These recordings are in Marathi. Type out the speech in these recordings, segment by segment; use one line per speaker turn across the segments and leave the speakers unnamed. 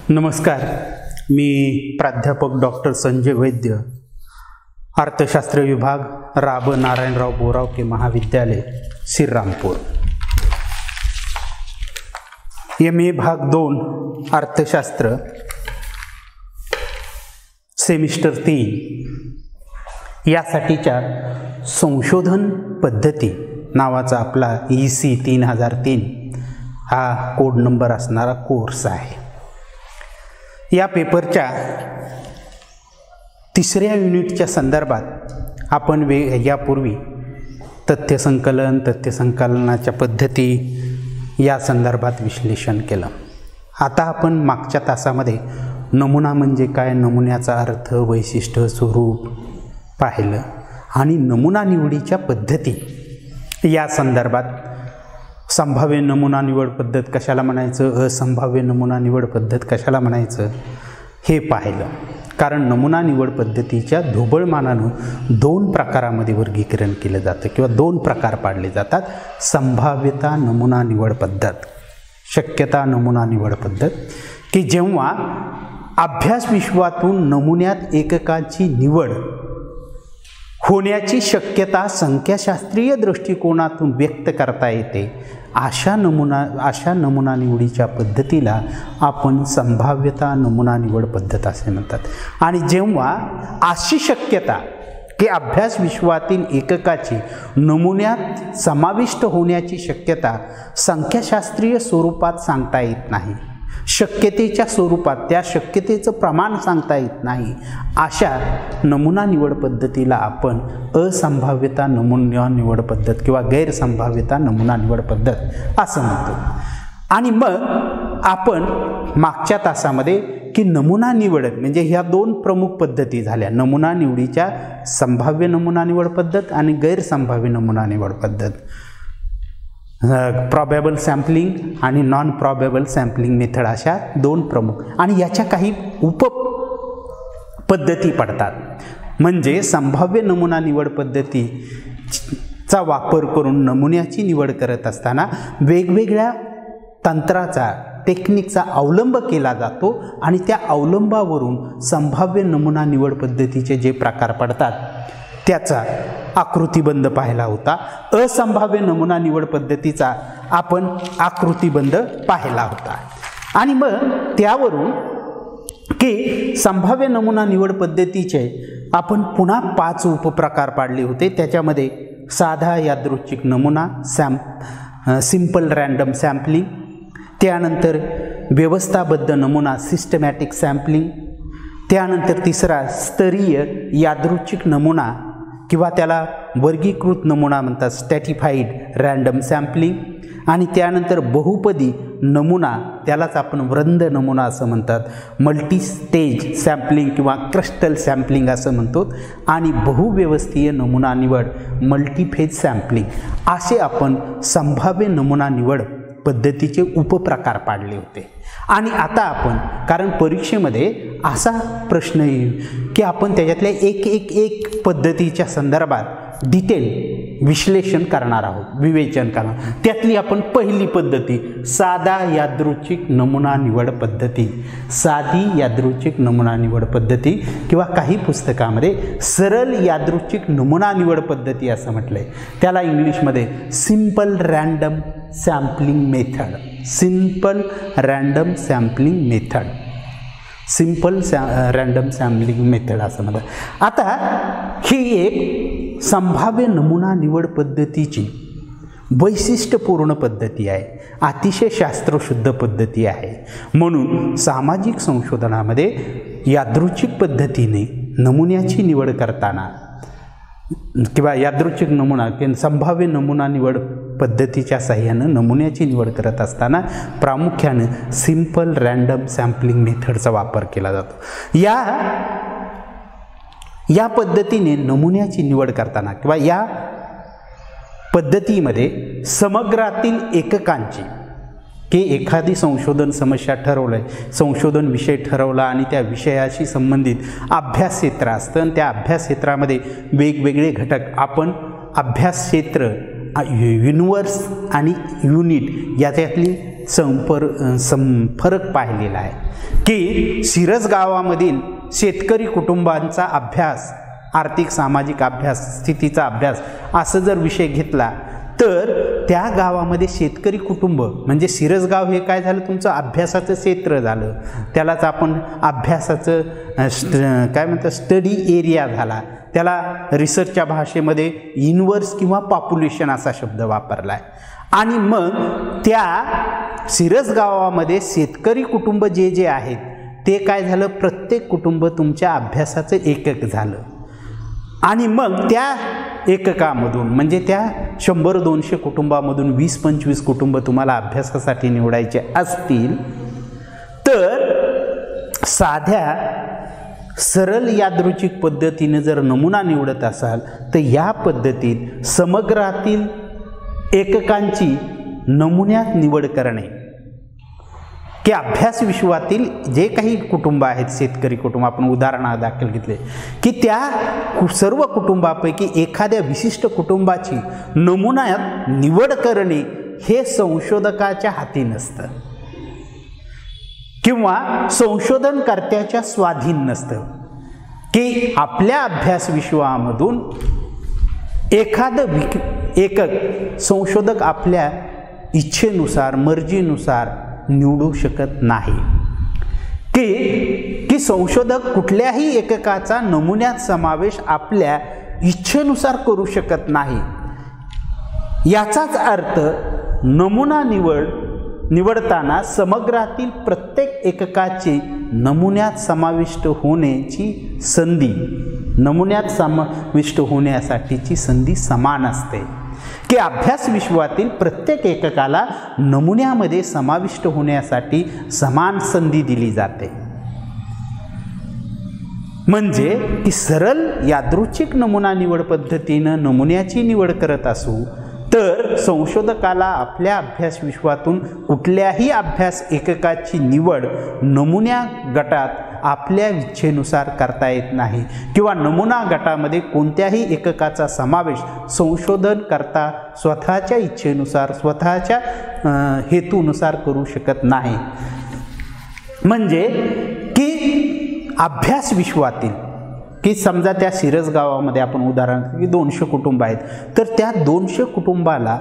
नमस्कार, मी प्राध्यापक डॉक्टर संजय वैद्य, अर्थशास्त्र विभाग, राब नारायणराव बोरावके महाविद्यालय, श्रीरामपूर। MA भाग 2 अर्थशास्त्र, सेमिस्टर 3 यासाठीच्या संशोधन पद्धती नावाचा आपला EC 3003 हा कोड नंबर असणारा कोर्स आहे। या पेपरच्या तिसऱ्या युनिटच्या संदर्भात आपण यापूर्वी तथ्यसंकलनाच्या पद्धती या संदर्भात विश्लेषण केलं। आता आपण मागच्या तासामध्ये नमुना म्हणजे काय, नमुन्याचा अर्थ, वैशिष्ट्य, स्वरूप पाहिलं आणि नमुना निवडीच्या पद्धती या संदर्भात संभाव्य नमुना निवड पद्धत कशाला म्हणायचं, असंभाव्य नमुना निवड पद्धत कशाला म्हणायचं हे पाहिलं। कारण नमुना निवड पद्धतीच्या ढोबळमानानं 2 प्रकारामध्ये वर्गीकरण केलं जातं किंवा 2 प्रकार पाडले जातात। संभाव्यता नमुना निवड पद्धत, शक्यता नमुना निवड पद्धत, की जेव्हा अभ्यास विश्वातून नमुन्यात एककाची निवड होण्याची शक्यता संख्याशास्त्रीय दृष्टिकोनातून व्यक्त करता येते, अशा नमुना निवडीच्या पद्धतीला आपण संभाव्यता नमुना निवड पद्धत असे म्हणतात। आणि जेव्हा अशी शक्यता की अभ्यास विश्वातील एककाची नमुन्यात समाविष्ट होण्याची शक्यता संख्याशास्त्रीय स्वरूपात सांगता येत नाही, शक्यतेच्या स्वरूपात त्या शक्यतेचं प्रमाण सांगता येत नाही, अशा नमुना निवड पद्धतीला आपण असंभाव्यता नमुना निवड पद्धत किंवा गैरसंभाव्यता नमुना निवड पद्धत असं म्हणतो। आणि मग आपण मागच्या तासामध्ये की नमुना निवड म्हणजे ह्या 2 प्रमुख पद्धती झाल्या, नमुना निवडीच्या संभाव्य नमुना निवड पद्धत आणि गैरसंभाव्य नमुना निवड पद्धत, प्रॉबेबल सॅम्पलिंग आणि नॉन प्रॉबेबल सॅम्पलिंग मेथड, अशा 2 प्रमुख। आणि याच्या काही उप पद्धती पडतात। म्हणजे संभाव्य नमुना निवड पद्धतीचा वापर करून नमुन्याची निवड करत असताना वेगवेगळ्या तंत्राचा, टेक्निकचा अवलंब केला जातो आणि त्या अवलंबावरून संभाव्य नमुना निवड पद्धतीचे जे प्रकार पडतात त्याचा आकृतिबंध पाहिला होता। असंभाव्य नमुना निवड पद्धतीचा आपण आकृतिबंध पाहिला होता। आणि मग त्यावरून की संभाव्य नमुना निवड पद्धतीचे आपण पुन्हा 5 उपप्रकार पाडले होते। त्याच्यामध्ये साधा यादृच्छिक नमुना, सिंपल रँडम सॅम्पलिंग, त्यानंतर व्यवस्थाबद्ध नमुना, सिस्टमॅटिक सॅम्पलिंग, त्यानंतर तिसरा स्तरीय यादृच्छिक नमुना किंवा त्याला वर्गीकृत नमुना म्हणतात, स्टॅटिफाईड रँडम सॅम्पलिंग, आणि त्यानंतर बहुपदी नमुना, त्यालाच आपण वृंद नमुना असं म्हणतात, मल्टी स्टेज सॅम्पलिंग किंवा क्रिस्टल सॅम्पलिंग असं म्हणतो, आणि बहुव्यवस्थीय नमुना निवड, मल्टीफेज सॅम्पलिंग, असे आपण संभाव्य नमुना निवड पद्धतीचे उपप्रकार पाडले होते। आणि आता आपण, कारण परीक्षेमध्ये असा प्रश्न येईल की आपण त्याच्यातल्या एक पद्धतीच्या संदर्भात डिटेल विश्लेषण करणार आहोत, विवेचन करणार। त्यातली आपण पहिली पद्धती साधा यादृच्छिक नमुना निवड पद्धती, साधी यादृच्छिक नमुना निवड पद्धती किंवा काही पुस्तकामध्ये सरळ यादृच्छिक नमुना निवड पद्धती असं म्हटलंय, त्याला इंग्लिशमध्ये simple random sampling method, simple random sampling method, simple random sampling method असं म्हणतात। आता ही एक संभाव्य नमुना निवड पद्धतीची वैशिष्ट्यपूर्ण पद्धती आहे, अतिशय शास्त्रशुद्ध पद्धती आहे। म्हणून सामाजिक संशोधनामध्ये यादृच्छिक पद्धतीने नमुन्याची निवड करताना किंवा यादृच्छिक नमुना किंवा संभाव्य नमुना निवड पद्धतीच्या साहाय्यानं नमुन्याची निवड करत असताना प्रामुख्याने सिंपल रँडम सॅम्पलिंग मेथडचा वापर केला जातो। या पद्धतीने नमुन्याची निवड करताना किंवा या पद्धतीमध्ये समग्रातील एककांची, की एखादी संशोधन समस्या ठरवलंय, संशोधन विषय ठरवला आणि त्या विषयाशी संबंधित अभ्यास क्षेत्र असतं आणि त्या अभ्यास क्षेत्रामध्ये वेगवेगळे घटक आपण अभ्यास क्षेत्र, युनिवर्स आणि युनिट याच्यातली फरक पाहिलेला आहे की शिरस गावामधील शेतकरी कुटुंबांचा अभ्यास, आर्थिक सामाजिक अभ्यास, स्थितीचा अभ्यास असं जर विषय घेतला तर त्या गावामध्ये शेतकरी कुटुंब म्हणजे शिरसगाव हे काय झालं, तुमचं अभ्यासाचं क्षेत्र झालं. त्यालाच आपण अभ्यासाचं काय म्हणतात स्टडी एरिया झाला. त्याला रिसर्चच्या भाषेमध्ये इन्व्हर्स किंवा पॉप्युलेशन असा शब्द वापरला आहे. आणि मग त्या शिरस गावामध्ये शेतकरी कुटुंब जे जे आहेत ते काय झालं, प्रत्येक कुटुंब तुमच्या अभ्यासाचं एकक झालं. आणि मग त्या एककामधून म्हणजे त्या 100-200 कुटुंबामधून 20-25 कुटुंब तुम्हाला अभ्यासासाठी निवडायचे असतील तर साध्या सरळ यादृच्छिक पद्धतीने जर नमुना निवडत असाल तर या पद्धतीत समग्रातील एककांची नमुन्यात निवड करणे की अभ्यास विश्वातील जे काही कुटुंब आहेत, शेतकरी कुटुंब आपण उदाहरणादाखल घेतले की त्या सर्व कुटुंबापैकी एखाद्या विशिष्ट कुटुंबाची नमुन्यात निवड करणे हे संशोधकाच्या हाती नसतं किंवा संशोधनकर्त्याच्या स्वाधीन नसतं की आपल्या अभ्यास विश्वामधून एखादं एकक संशोधक आपल्या इच्छेनुसार मर्जीनुसार निवडू शकत नाही की संशोधक कुठल्याही एककाचा नमुन्यात समावेश आपल्या इच्छेनुसार करू शकत नाही. याचाच अर्थ नमुना निवडताना समग्रातील प्रत्येक एककाची नमुन्यात समाविष्ट होण्यासाठीची संधी समान असते की अभ्यास विश्वातील प्रत्येक एककाला नमुन्यामध्ये समाविष्ट होण्यासाठी समान संधी दिली जाते. म्हणजे की सरळ यादृच्छिक नमुना निवड पद्धतीनं नमुन्याची निवड करत असू तर संशोधकाला आपल्या अभ्यास विश्वातून कुठल्याही अभ्यास एककाची निवड नमुन्या गटात आपल्या इच्छेनुसार करता येत नाही किंवा नमुना गटामध्ये कोणत्याही एककाचा समावेश संशोधनकर्ता स्वतःच्या इच्छेनुसार स्वतःच्या हेतूनुसार करू शकत नाही. म्हणजे की अभ्यास विश्वातील की समजा त्या शिरस गावामध्ये आपण उदाहरण की 200 कुटुंब आहेत तर त्या 200 कुटुंबाला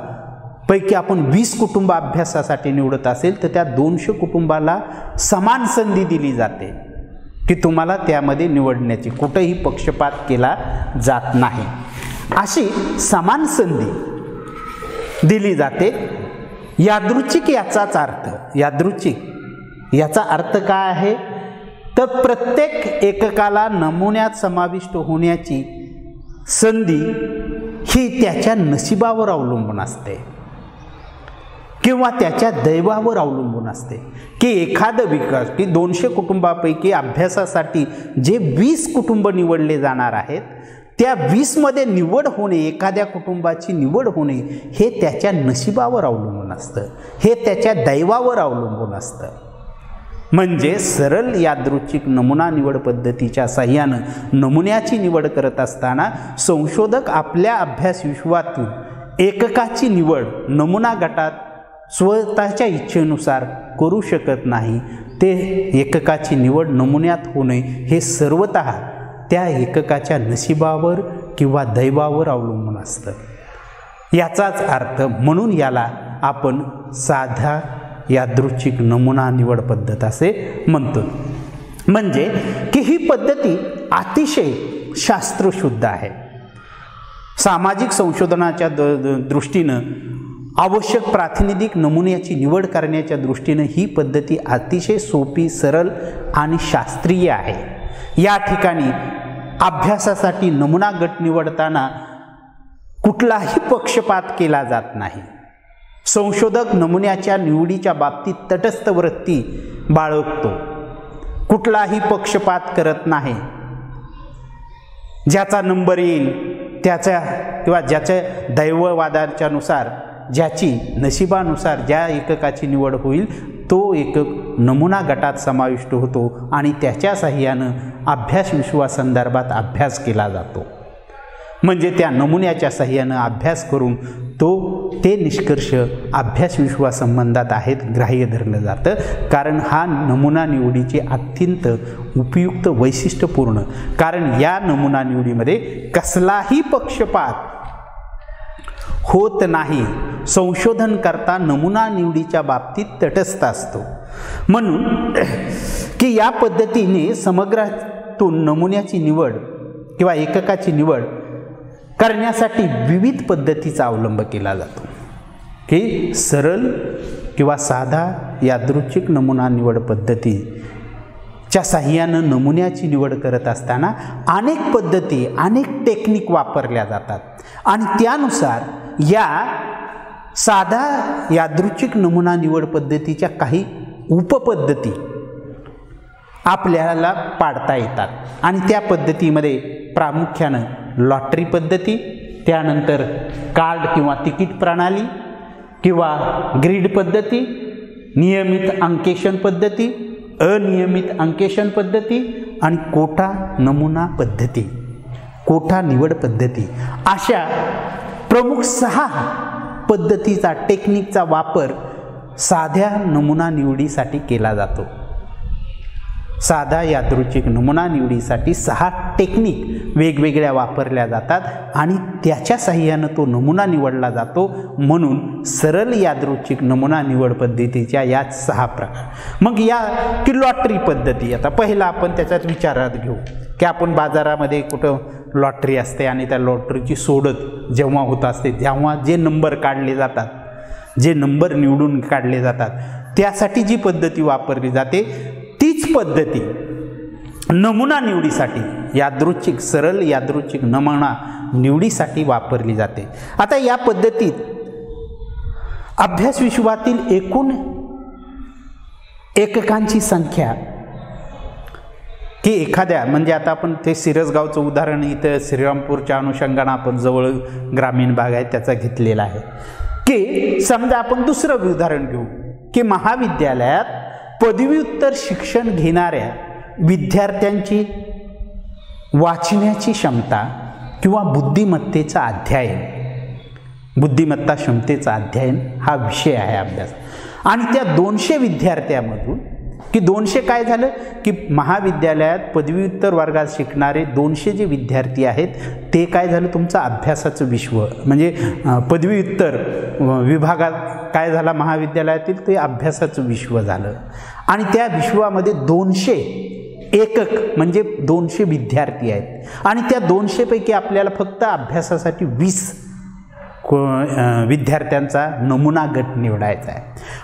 पैकी आपण 20 कुटुंब अभ्यासासाठी निवडत असेल तर त्या 200 कुटुंबाला समान संधी दिली जाते की तुम्हाला त्यामध्ये निवडण्याची, कुठेही पक्षपात केला जात नाही. अशी समान संधी दिली जाते. यादृच्छिक याचाच अर्थ, यादृच्छिक याचा अर्थ काय आहे तर प्रत्येक एककाला नमुन्यात समाविष्ट होण्याची संधी ही त्याच्या नशिबावर अवलंबून असते किंवा त्याच्या दैवावर अवलंबून असते की एखादं विकास की 200 कुटुंबापैकी अभ्यासासाठी जे 20 कुटुंब निवडले जाणार आहेत त्या 20 मध्ये निवड होणे, एखाद्या कुटुंबाची निवड होणे हे त्याच्या नशिबावर अवलंबून असतं, हे त्याच्या दैवावर अवलंबून असतं. म्हणजे सरळ यादृच्छिक नमुना निवड पद्धतीच्या साहाय्यानं नमुन्याची निवड करत असताना संशोधक आपल्या अभ्यास विश्वातून एककाची निवड नमुना गटात स्वतःच्या इच्छेनुसार करू शकत नाही. ते एककाची निवड नमुन्यात होणे हे सर्वतः त्या एककाच्या नशिबावर किंवा दैवावर अवलंबून असतं. याचाच अर्थ म्हणून याला आपण साधा यादृच्छिक नमुना निवड पद्धत असे म्हणतो. म्हणजे की ही पद्धती अतिशय शास्त्रशुद्ध आहे. सामाजिक संशोधनाच्या दृष्टीनं आवश्यक प्रातिनिधिक नमुन्याची निवड करण्याच्या दृष्टीनं ही पद्धती अतिशय सोपी, सरळ आणि शास्त्रीय आहे. या ठिकाणी अभ्यासासाठी नमुना गट निवडताना कुठलाही पक्षपात केला जात नाही. संशोधक नमुन्याच्या निवडीच्या बाबतीत तटस्थ वृत्ती बाळगतो, कुठलाही पक्षपात करत नाही. ज्याचा नंबर येईल त्याच्या किंवा ज्याच्या दैववादाच्या नुसार ज्याची नशिबानुसार ज्या एककाची निवड होईल तो एकक नमुना गटात समाविष्ट होतो आणि त्याच्या साहाय्यानं अभ्यास विश्वासंदर्भात अभ्यास केला जातो. म्हणजे त्या नमुन्याच्या साहाय्यानं अभ्यास करून ते निष्कर्ष अभ्यास विश्वासंबंधात आहेत ग्राह्य धरलं जातं, कारण हा नमुना निवडीचे अत्यंत उपयुक्त वैशिष्ट्यपूर्ण, कारण या नमुना निवडीमध्ये कसलाही पक्षपात होत नाही. संशोधनकर्ता नमुना निवडीच्या बाबतीत तटस्थ असतो. म्हणून की या पद्धतीने समग्रातून नमुन्याची निवड किंवा एककाची निवड करण्यासाठी विविध पद्धतीचा अवलंब केला जातो, की सरळ किंवा साधा यादृच्छिक नमुना निवड पद्धतीच्या साहाय्यानं नमुन्याची निवड करत असताना अनेक पद्धती, अनेक टेक्निक वापरल्या जातात आणि त्यानुसार या साधा यादृच्छिक नमुना निवड पद्धतीच्या काही उपपद्धती आपल्याला पाडता येतात आणि त्या पद्धतीमध्ये प्रामुख्यानं लॉटरी पद्धती, त्यानंतर कार्ड किंवा तिकीट प्रणाली किंवा ग्रीड पद्धती, नियमित अंकेशन पद्धती, अनियमित अंकेशन पद्धती आणि कोटा नमुना पद्धती, कोटा निवड पद्धती, अशा प्रमुख 6 पद्धतीचा टेक्निकचा वापर साध्या नमुना निवडीसाठी केला जातो. साधा यादृच्छिक नमुना निवडीसाठी 6 टेक्निक वेगवेगळ्या वापरल्या जातात आणि त्याच्या साहाय्यानं तो नमुना निवडला जातो. म्हणून सरळ यादृच्छिक नमुना निवड पद्धतीच्या या 6 प्रकार. मग या की लॉटरी पद्धती, आता पहिला आपण त्याच्यात विचारात घेऊ की आपण बाजारामध्ये कुठं लॉटरी असते आणि त्या लॉटरीची सोडत जेव्हा होत असते तेव्हा जे नंबर काढले जातात, जे नंबर निवडून काढले जातात, त्यासाठी जी पद्धती वापरली जाते तीच पद्धती नमुना निवडीसाठी यादृच्छिक, सरळ यादृच्छिक नमुना निवडीसाठी वापरली जाते. आता या पद्धतीत अभ्यास विश्वातील एकूण एककांची संख्या की एखाद्या, म्हणजे आता आपण ते सिरसगावचं उदाहरण इथं श्रीरामपूरच्या अनुषंगानं आपण जवळ ग्रामीण भाग आहे त्याचा घेतलेला आहे, की समजा आपण दुसरं उदाहरण घेऊ की महाविद्यालयात पदव्युत्तर शिक्षण घेणाऱ्या विद्यार्थ्यांची वाचण्याची क्षमता किंवा बुद्धिमत्तेचा अध्ययन, बुद्धिमत्ता क्षमतेचा अध्ययन हा विषय आहे अभ्यास. आणि त्या 200 विद्यार्थ्यांमधून की 200 काय झालं की महाविद्यालयात पदव्युत्तर वर्गात शिकणारे 200 जे विद्यार्थी आहेत ते काय झालं, तुमचं अभ्यासाचं विश्व, म्हणजे पदव्युत्तर विभागात काय झाला महाविद्यालयातील ते अभ्यासाचं विश्व झालं. आणि त्या विश्वामध्ये 200 एकक म्हणजे 200 विद्यार्थी आहेत आणि त्या 200 पैकी आपल्याला फक्त अभ्यासासाठी 20 विद्यार्थ्यांचा नमुना गट निवडायचा आहे.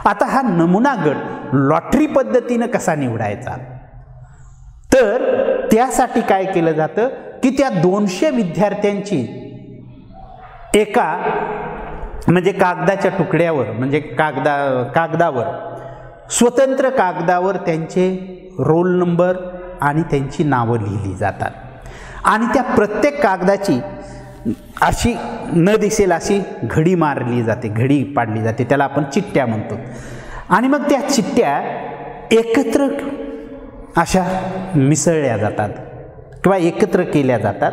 आता हा नमुना गट लॉटरी पद्धतीनं कसा निवडायचा, तर त्यासाठी काय केलं जातं की त्या 200 विद्यार्थ्यांची एका म्हणजे कागदाच्या तुकड्यावर, म्हणजे कागदावर, स्वतंत्र कागदावर त्यांचे रोल नंबर आणि त्यांची नावं लिहिली जातात आणि त्या प्रत्येक कागदाची अशी न दिसेल अशी घडी मारली जाते, घडी पाडली जाते, त्याला आपण चिठ्ठ्या म्हणतो. आणि मग त्या चिठ्ठ्या एकत्र अशा मिसळल्या जातात किंवा एकत्र केल्या जातात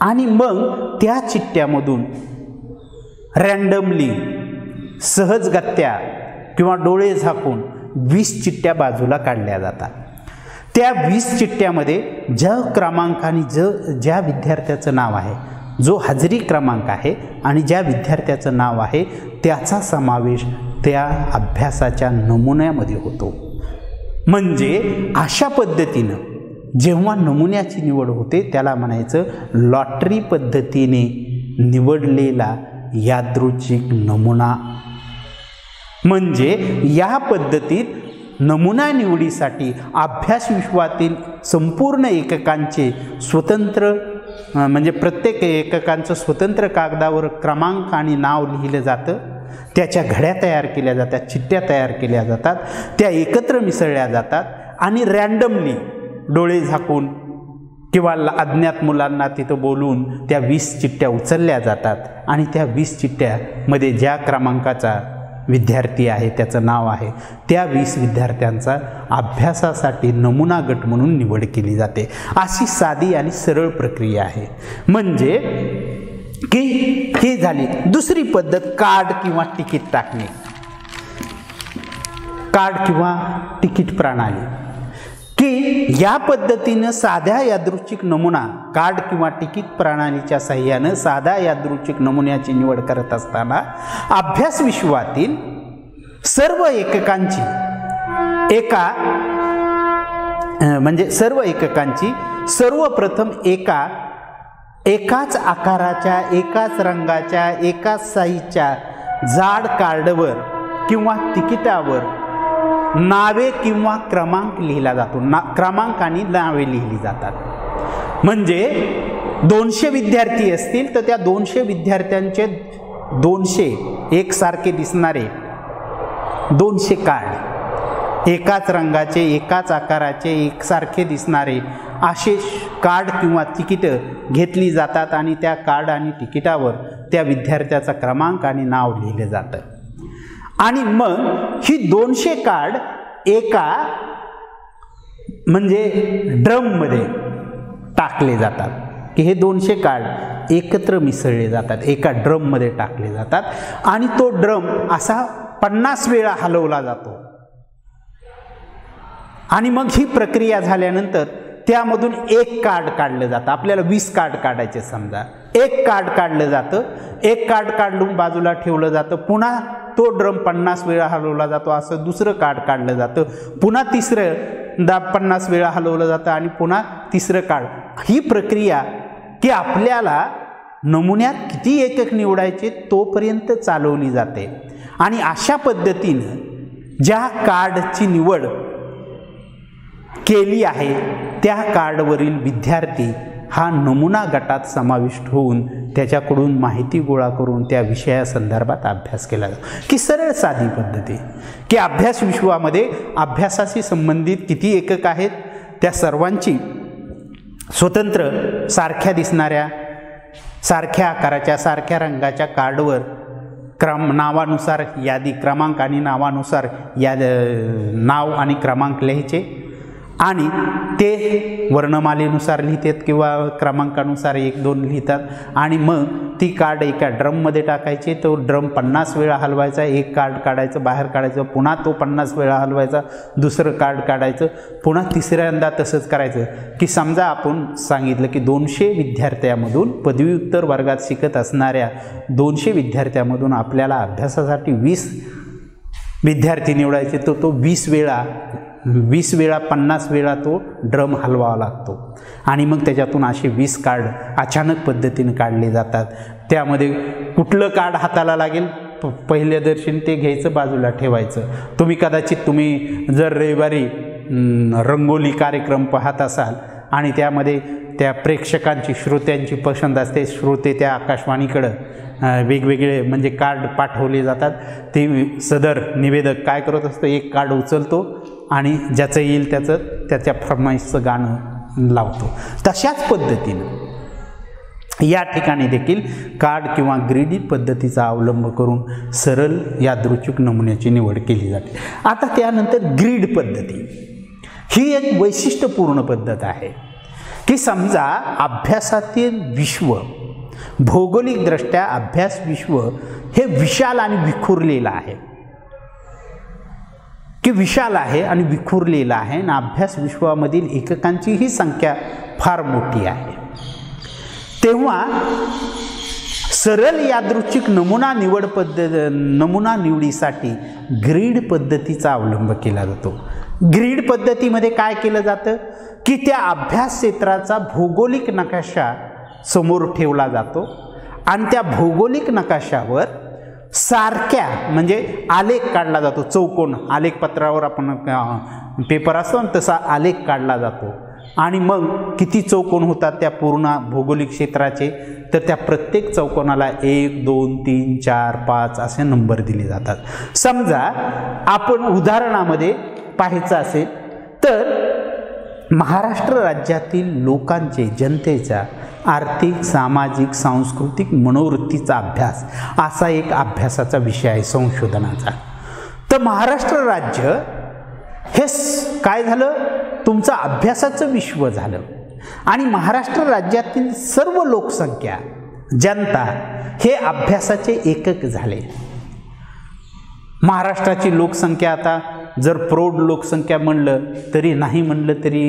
आणि मग त्या चिठ्ठ्यामधून रँडमली, सहजगत्या किंवा डोळे झाकून 20 चिठ्ठ्या बाजूला काढल्या जातात. त्या 20 चिठ्ठ्यामध्ये ज्या क्रमांकाने ज्या विद्यार्थ्याचं नाव आहे, जो हजेरी क्रमांक आहे आणि ज्या विद्यार्थ्याचं नाव आहे त्याचा समावेश त्या अभ्यासाच्या नमुन्यामध्ये होतो. म्हणजे अशा पद्धतीनं जेव्हा नमुन्याची निवड होते त्याला म्हणायचं लॉटरी पद्धतीने निवडलेला यादृच्छिक नमुना. म्हणजे या पद्धतीत नमुना निवडीसाठी अभ्यास विश्वातील संपूर्ण एककांचे स्वतंत्र, म्हणजे प्रत्येक एककांचं स्वतंत्र कागदावर क्रमांक आणि नाव लिहिलं जातं, त्याच्या घड्या तयार केल्या जातात, चिठ्ठ्या तयार केल्या जातात, त्या एकत्र मिसळल्या जातात आणि रँडमली डोळे झाकून किंवा अज्ञात मुलांना तिथं बोलून त्या 20 चिठ्ठ्या उचलल्या जातात आणि त्या 20 चिठ्ठ्यामध्ये ज्या क्रमांकाचा विद्यार्थी आहे, त्याचं नाव आहे, त्या 20 विद्यार्थ्यांचा अभ्यासासाठी नमुना गट म्हणून निवड केली जाते. अशी साधी आणि सरळ प्रक्रिया आहे. म्हणजे की ही झाली दुसरी पद्धत, कार्ड किंवा तिकीट टाकणे. कार्ड किंवा तिकीट प्रणाली, की या पद्धतीनं साध्या यादृच्छिक नमुना, कार्ड किंवा तिकीट प्रणालीच्या साहाय्यानं साध्या यादृच्छिक नमुन्याची निवड करत असताना अभ्यास विश्वातील सर्व एककांची सर्व एककांची सर्वप्रथम एकाच आकाराच्या, एकाच रंगाच्या, एकाच साईजच्या जाड कार्डवर किंवा तिकिटावर नावे किंवा क्रमांक लिहिला जातो. क्रमांक आणि नावे लिहिली जातात. म्हणजे 200 विद्यार्थी असतील तर त्या 200 विद्यार्थ्यांचे 200 एकसारखे दिसणारे 200 कार्ड, एकाच रंगाचे, एकाच आकाराचे, एकसारखे दिसणारे असे कार्ड किंवा तिकीटं घेतली जातात आणि त्या कार्ड आणि तिकिटावर त्या विद्यार्थ्याचा क्रमांक आणि नाव लिहिलं जातं. आणि मग ही 200 कार्ड एका ड्रममध्ये टाकले जातात, की हे 200 कार्ड एकत्र मिसळले जातात, एका ड्रममध्ये टाकले जातात आणि तो ड्रम असा 50 वेळा हलवला जातो. आणि मग ही प्रक्रिया झाल्यानंतर त्यामधून एक कार्ड काढलं जातं. आपल्याला 20 कार्ड काढायचे समजा, एक कार्ड काढलं जातं, एक कार्ड काढून बाजूला ठेवलं जातं, पुन्हा तो ड्रम 50 वेळा हलवला जातो, असं दुसरं कार्ड काढलं जातं, पुन्हा तिसरं 50 वेळा हलवलं जातं आणि पुन्हा तिसरं कार्ड. ही प्रक्रिया की आपल्याला नमुन्यात किती एकक निवडायचे तोपर्यंत चालवली जाते. आणि अशा पद्धतीनं ज्या कार्डची निवड केली आहे त्या कार्डवरील विद्यार्थी हा नमुना गटात समाविष्ट होऊन त्याच्याकडून माहिती गोळा करून त्या विषयासंदर्भात अभ्यास केला जातो. की सरळ साधी पद्धती, की अभ्यास विश्वामध्ये अभ्यासाशी संबंधित किती एकक आहेत त्या सर्वांची स्वतंत्र सारख्या दिसणाऱ्या, सारख्या आकाराच्या, सारख्या रंगाच्या कार्डवर नावानुसार यादी, क्रमांक आणि नावानुसार नाव आणि क्रमांक लिहायचे आणि ते वर्णमालेनुसार लिहितात किंवा क्रमांकानुसार 1-2 लिहितात. आणि मग ती कार्ड एका ड्रममध्ये टाकायची, तो ड्रम 50 वेळा हलवायचा, एक कार्ड काढायचं, बाहेर काढायचं, पुन्हा तो 50 वेळा हलवायचा, दुसरं कार्ड काढायचं, पुन्हा तिसऱ्यांदा तसंच करायचं. की समजा आपण सांगितलं की 200 विद्यार्थ्यामधून पदव्युत्तर वर्गात शिकत असणाऱ्या 200 विद्यार्थ्यामधून आपल्याला अभ्यासासाठी 20 विद्यार्थी निवडायचे, तो 20 वेळा 50 वेळा तो ड्रम हलवावा लागतो. आणि मग त्याच्यातून असे 20 कार्ड अचानक पद्धतीने काढले जातात. त्यामध्ये कुठलं कार्ड हाताला लागेल पहिल्या दर्शनी ते घ्यायचं, बाजूला ठेवायचं. तुम्ही जर रविवारी रंगोली कार्यक्रम पाहत असाल आणि त्यामध्ये त्या प्रेक्षकांची, श्रोत्यांची पसंत असते, श्रोते त्या आकाशवाणीकडं वेगवेगळे कार्ड पाठवले जातात. ते सदर निवेदक काय करत असतो, एक कार्ड उचलतो आणि ज्याचं येईल त्याच्या फरमाईशचं गाणं लावतो. तशाच पद्धतीनं या ठिकाणी देखील कार्ड किंवा ग्रीडी पद्धतीचा अवलंब करून सरळ यादृच्छिक नमुन्याची निवड केली जाते. आता त्यानंतर ग्रीड पद्धती ही एक वैशिष्ट्यपूर्ण पद्धत आहे. की समजा अभ्यासातील विश्व, भौगोलिकदृष्ट्या अभ्यास विश्व हे विशाल आणि विखुरलेलं आहे, की विशाल आहे आणि विखुरलेला आहे आणि अभ्यास विश्वामधील एककांची ही संख्या फार मोठी आहे. तेव्हा सरळ यादृच्छिक नमुना निवडीसाठी ग्रीड पद्धतीचा अवलंब केला जातो. ग्रीड पद्धतीमध्ये काय केलं जातं की त्या अभ्यास क्षेत्राचा भौगोलिक नकाशा समोर ठेवला जातो आणि त्या भौगोलिक नकाशावर सारख्या आलेख काढला जातो. चौकोन आलेख पत्रावर आपण पेपर असतो तसा आलेख काढला जातो आणि मग किती चौकोन होतात त्या पूर्ण भौगोलिक क्षेत्राचे, तर त्या प्रत्येक चौकोनाला 1, 2, 3, 4, 5 असे नंबर दिले जातात. समजा आपण उदाहरणामध्ये पाहायचं असेल तर महाराष्ट्र राज्यातील लोकांचे, जनतेचा आर्थिक, सामाजिक, सांस्कृतिक मनोवृत्तीचा अभ्यास असा एक अभ्यासाचा विषय आहे संशोधनाचा. तर महाराष्ट्र राज्य हे काय झालं, तुमचं अभ्यासाचं विश्व झालं. आणि महाराष्ट्र राज्यातील सर्व लोकसंख्या जनता हे अभ्यासाचे एकक झाले. महाराष्ट्राची लोकसंख्या आता जर प्रौढ लोकसंख्या म्हणलं तरी, नाही म्हणलं तरी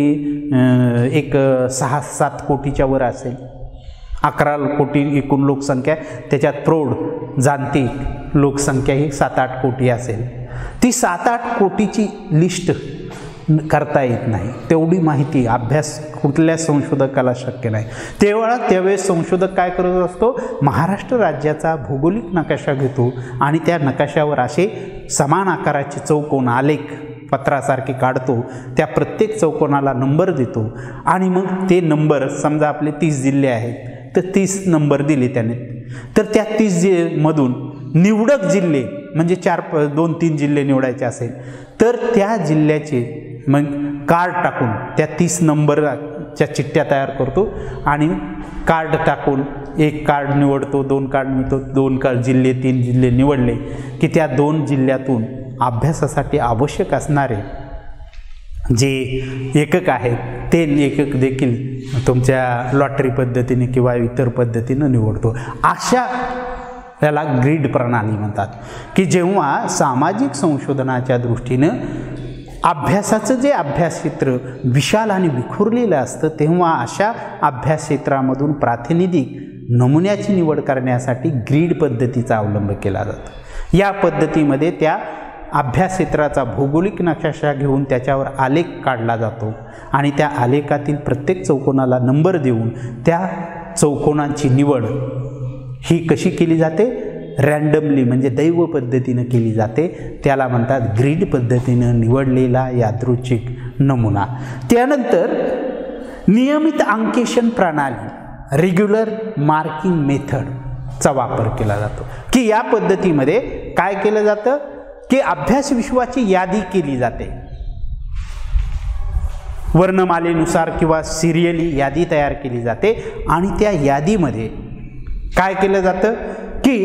एक 6-7 कोटीच्या वर असेल. 11 कोटी एकूण लोकसंख्या, त्याच्यात प्रौढ जागतिक लोकसंख्या ही 7-8 कोटी असेल. ती 7-8 कोटीची लिस्ट करता येत नाही. तेवढी माहिती अभ्यास कुठल्या संशोधकाला शक्य नाही. त्यावेळेस संशोधक काय करत असतो, महाराष्ट्र राज्याचा भौगोलिक नकाशा घेतो आणि त्या नकाशावर असे समान आकाराचे चौकोन आलेख पत्रासारखे काढतो. त्या प्रत्येक चौकोनाला नंबर देतो आणि मग ते नंबर, समजा आपले 30 जिल्हे आहेत तर 30 नंबर दिले त्याने, तर त्या 30 मधून निवडक जिल्हे म्हणजे 2-3 जिल्हे निवडायचे असेल तर त्या जिल्ह्याचे मग कार्ड टाकून त्या 30 नंबरच्या चिठ्ठ्या तयार करतो आणि कार्ड टाकून एक कार्ड निवडतो, 2 कार्ड निवडतो, 2 जिल्हे 3 जिल्हे निवडले की त्या 2 जिल्ह्यातून अभ्यासासाठी आवश्यक असणारे जे एकक आहेत ते एकक देखील तुमच्या लॉटरी पद्धतीने किंवा इतर पद्धतीनं निवडतो. अशा याला ग्रीड प्रणाली म्हणतात की जेव्हा सामाजिक संशोधनाच्या दृष्टीनं अभ्यासाचं जे अभ्यास क्षेत्र विशाल आणि विखुरलेलं असतं तेव्हा अशा अभ्यास क्षेत्रामधून प्रातिनिधिक नमुन्याची निवड करण्यासाठी ग्रीड पद्धतीचा अवलंब केला जातो. या पद्धतीमध्ये त्या अभ्यास क्षेत्राचा भौगोलिक नकाशा घेऊन त्याच्यावर आलेख काढला जातो आणि त्या आलेखातील प्रत्येक चौकोनाला नंबर देऊन त्या चौकोनांची निवड ही कशी केली जाते, रँडमली म्हणजे दैव पद्धतीनं केली जाते. त्याला म्हणतात ग्रीड पद्धतीनं निवडलेला यादृच्छिक नमुना. त्यानंतर नियमित अंकेशन प्रणाली, रेग्युलर मार्किंग मेथडचा वापर केला जातो की या पद्धतीमध्ये काय केलं जातं की अभ्यास विश्वाची यादी केली जाते. वर्णमालेनुसार किंवा सिरियली यादी तयार केली जाते आणि त्या यादीमध्ये काय केलं जातं की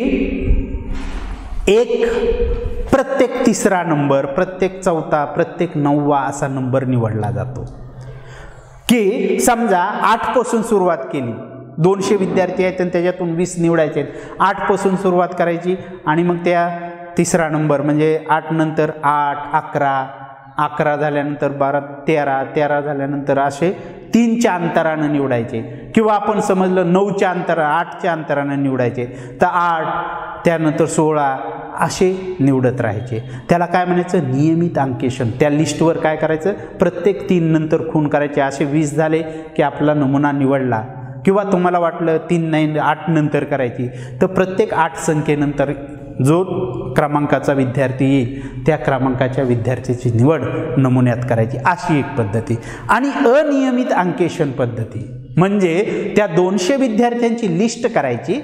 प्रत्येक 3रा नंबर, प्रत्येक 4था, प्रत्येक 9वा असा नंबर निवडला जातो. की समजा 8 पासून सुरुवात केली, 200 विद्यार्थी आहेत आणि त्याच्यातून 20 निवडायचे आहेत. 8 पासून सुरुवात करायची आणि मग त्या 3रा नंबर म्हणजे 8 नंतर 8, 11, 11 झाल्यानंतर 12, 13, 13 झाल्यानंतर असे 3च्या अंतरानं निवडायचे किंवा आपण समजलं 9च्या अंतरा 8च्या अंतरानं निवडायचे तर 8, त्यानंतर 16 असे निवडत राहायचे. त्याला काय म्हणायचं, नियमित अंकेशन. त्या लिस्टवर काय करायचं, प्रत्येक 3 नंतर खून करायचे. असे 20 झाले की आपला नमुना निवडला. किंवा तुम्हाला वाटलं 3 नाही 8 नंतर करायची तर प्रत्येक 8 संख्येनंतर जो क्रमांकाचा विद्यार्थी येईल त्या क्रमांकाच्या विद्यार्थ्याची निवड नमुन्यात करायची. अशी एक पद्धती. आणि अनियमित अंकेशन पद्धती म्हणजे त्या 200 विद्यार्थ्यांची लिस्ट करायची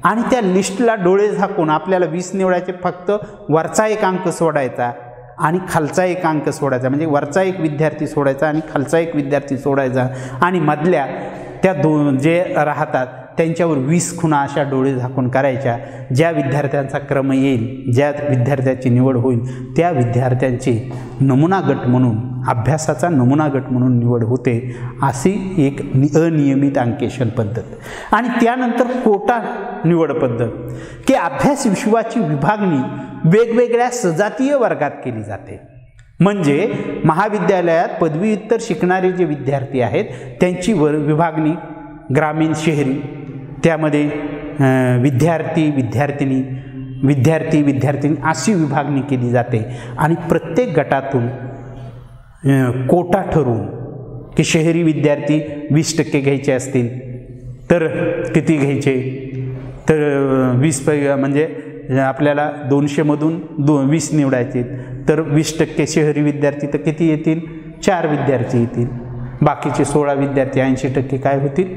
आणि त्या लिस्टला डोळे झाकून आपल्याला 20 निवडायचे, फक्त वरचा एक अंक सोडायचा आणि खालचा एक अंक सोडायचा. म्हणजे वरचा एक विद्यार्थी सोडायचा आणि खालचा एक विद्यार्थी सोडायचा आणि मधल्या त्या जे राहतात त्यांच्यावर 20 खुणा अशा डोळे झाकून करायच्या. ज्या विद्यार्थ्यांचा क्रम येईल, ज्या विद्यार्थ्याची निवड होईल त्या विद्यार्थ्यांची नमुना गट म्हणून, अभ्यासाचा नमुना गट म्हणून निवड होते. अशी एक अनियमित अंकेशन पद्धत. आणि त्यानंतर कोटा निवड पद्धत की अभ्यास विश्वाची विभागणी वेगवेगळ्या सजातीय वर्गात केली जाते. म्हणजे महाविद्यालयात पदव्युत्तर शिकणारे जे विद्यार्थी आहेत त्यांची विभागणी ग्रामीण शहरी, त्यामध्ये विद्यार्थी विद्यार्थिनी अशी विभागणी केली जाते. आणि प्रत्येक गटातून कोटा ठरवून की शहरी विद्यार्थी 20% घ्यायचे असतील तर किती घ्यायचे, तर 20 म्हणजे आपल्याला 200मधून 20 निवडायचे तर 20% शहरी विद्यार्थी तर किती येतील, 4 विद्यार्थी येतील. बाकीचे 16 विद्यार्थी 80% काय होतील,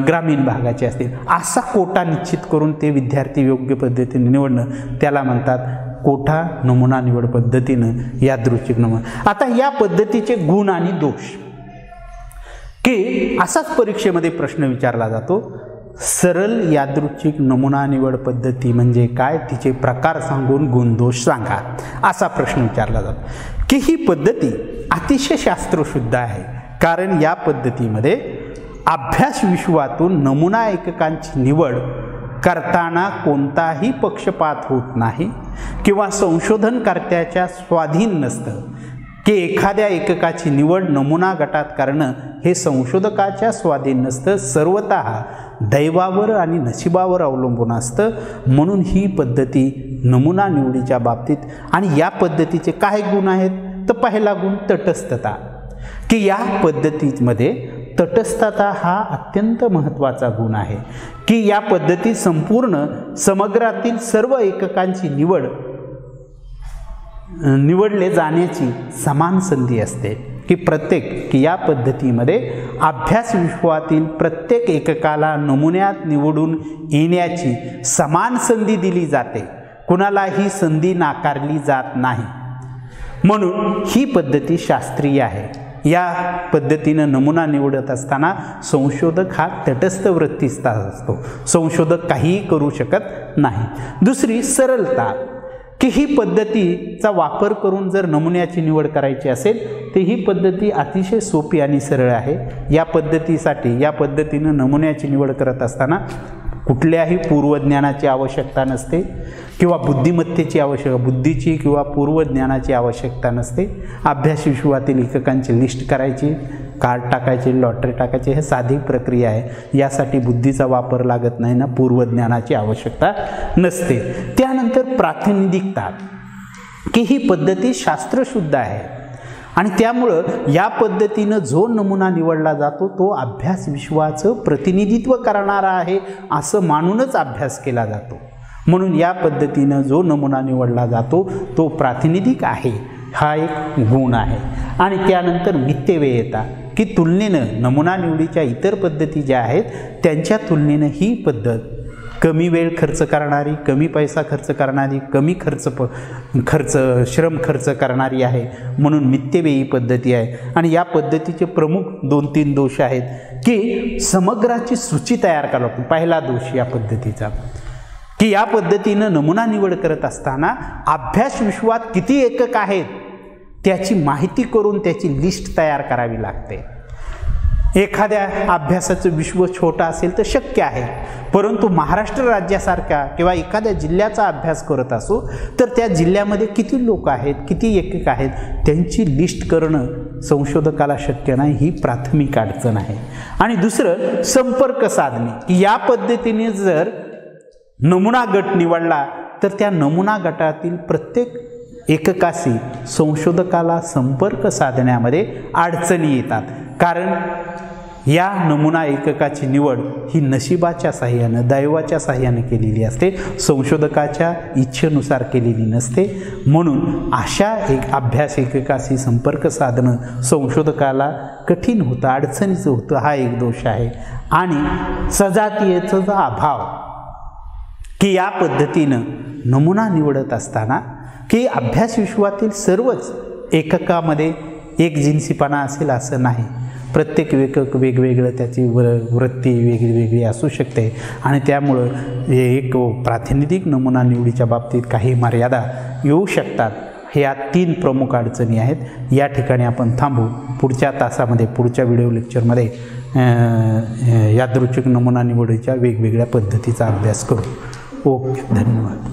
ग्रामीण भागाचे असतील. असा कोटा निश्चित करून ते विद्यार्थी योग्य पद्धतीने निवडणं त्याला म्हणतात कोटा नमुना निवड पद्धतीनं यादृच्छिक नमुना. आता या पद्धतीचे गुण आणि दोष की असाच परीक्षेमध्ये प्रश्न विचारला जातो, सरळ यादृच्छिक नमुना निवड पद्धती म्हणजे काय, तिचे प्रकार सांगून गुणदोष सांगा, असा प्रश्न विचारला जातो. की ही पद्धती अतिशय शास्त्रशुद्ध आहे कारण या पद्धतीमध्ये अभ्यास विश्वातून नमुना एककांची निवड करताना कोणताही पक्षपात होत नाही किंवा संशोधनकर्त्याच्या स्वाधीन नसतं की एखाद्या एककाची निवड नमुना गटात करणं हे संशोधकाच्या स्वाधीन नसतं, सर्वतः दैवावर आणि नशिबावर अवलंबून असतं. म्हणून ही पद्धती नमुना निवडीच्या बाबतीत, आणि या पद्धतीचे काय गुण आहेत तर पहिला गुण तटस्थता, की या पद्धतीमध्ये तटस्थता हा अत्यंत महत्त्वाचा गुण आहे, की या पद्धतीत संपूर्ण समग्रातील सर्व एककांची निवडले जाण्याची समान संधी असते, की या पद्धतीमध्ये अभ्यास विश्वातील प्रत्येक एककाला नमुन्यात निवडून येण्याची समान संधी दिली जाते, कुणालाही संधी नाकारली जात नाही. म्हणून ही पद्धती शास्त्रीय आहे. या पद्धतीनं नमुना निवडत असताना संशोधक हा तटस्थ वृत्तीचा असतो, संशोधक काहीही करू शकत नाही. दुसरी सरलता, की ही पद्धतीचा वापर करून जर नमुन्याची निवड करायची असेल तर ही पद्धती अतिशय सोपी आणि सरळ आहे. या पद्धतीनं नमुन्याची निवड करत असताना कुठल्याही पूर्वज्ञानाची आवश्यकता नसते किंवा बुद्धीची किंवा पूर्वज्ञानाची आवश्यकता नसते. अभ्यास विश्वातील एककांची लिस्ट करायची, कार्ड टाकायचे, लॉटरी टाकायचे, हे साधी प्रक्रिया आहे. यासाठी बुद्धीचा वापर लागत नाही ना, पूर्वज्ञानाची आवश्यकता नसते. त्यानंतर प्रातिनिधिकता, की ही पद्धती शास्त्रशुद्ध आहे आणि त्यामुळं या पद्धतीनं जो नमुना निवडला जातो तो अभ्यास विश्वाचं प्रतिनिधित्व करणारा आहे असं मानूनच अभ्यास केला जातो. म्हणून या पद्धतीनं जो नमुना निवडला जातो तो प्रातिनिधिक आहे, हा एक गुण आहे. आणि त्यानंतर मित्यव्ययता, की तुलनेनं नमुना निवडीच्या इतर पद्धती ज्या आहेत त्यांच्या तुलनेनं ही पद्धत कमी वेळ खर्च करणारी, कमी पैसा खर्च करणारी, कमी श्रम खर्च करणारी आहे. म्हणून मित्यव्ययी पद्धती आहे. आणि या पद्धतीचे प्रमुख 2-3 दोष आहेत, की समग्राची सूची तयार करावी लागते. पहिला दोष या पद्धतीचा, की या पद्धतीनं नमुना निवड करत असताना अभ्यास विश्वात किती एकक आहेत त्याची माहिती करून त्याची लिस्ट तयार करावी लागते. एखाद्या अभ्यासाचं विश्व छोटा असेल तर शक्य आहे, परंतु महाराष्ट्र राज्यासारखा किंवा एखाद्या जिल्ह्याचा अभ्यास करत असो तर त्या जिल्ह्यामध्ये किती लोक आहेत, किती एकक आहेत त्यांची लिस्ट करणं संशोधकाला शक्य नाही. ही प्राथमिक अडचण आहे. आणि दुसरं संपर्क साधणे, की या पद्धतीने जर नमुना गट निवडला तर त्या नमुना गटातील प्रत्येक एककाशी संशोधकाला संपर्क साधण्यामध्ये अडचणी येतात, कारण या नमुना एककाची निवड ही नशिबाच्या साह्यानं, दैवाच्या साह्यानं केलेली असते, संशोधकाच्या इच्छेनुसार केलेली नसते. म्हणून अशा एक अभ्यास एककाशी संपर्क साधणं संशोधकाला कठीण होतं, अडचणीचं होतं. हा एक दोष आहे. आणि सजातीयतेचा अभाव, की या पद्धतीनं नमुना निवडत असताना की अभ्यास विश्वातील सर्वच एककामध्ये एक जिन्सीपणा असेल असं नाही. प्रत्येक एकक वेगवेगळं, त्याची वृत्ती वेगळी असू शकते. आणि त्यामुळं एक प्रातिनिधिक नमुना निवडीच्या बाबतीत काही मर्यादा येऊ शकतात. ह्या 3 प्रमुख अडचणी आहेत. या ठिकाणी आपण थांबू. पुढच्या तासामध्ये, पुढच्या व्हिडिओ लेक्चरमध्ये यादृच्छिक नमुना निवडीच्या वेगवेगळ्या पद्धतीचा अभ्यास करू. ओके, धन्यवाद.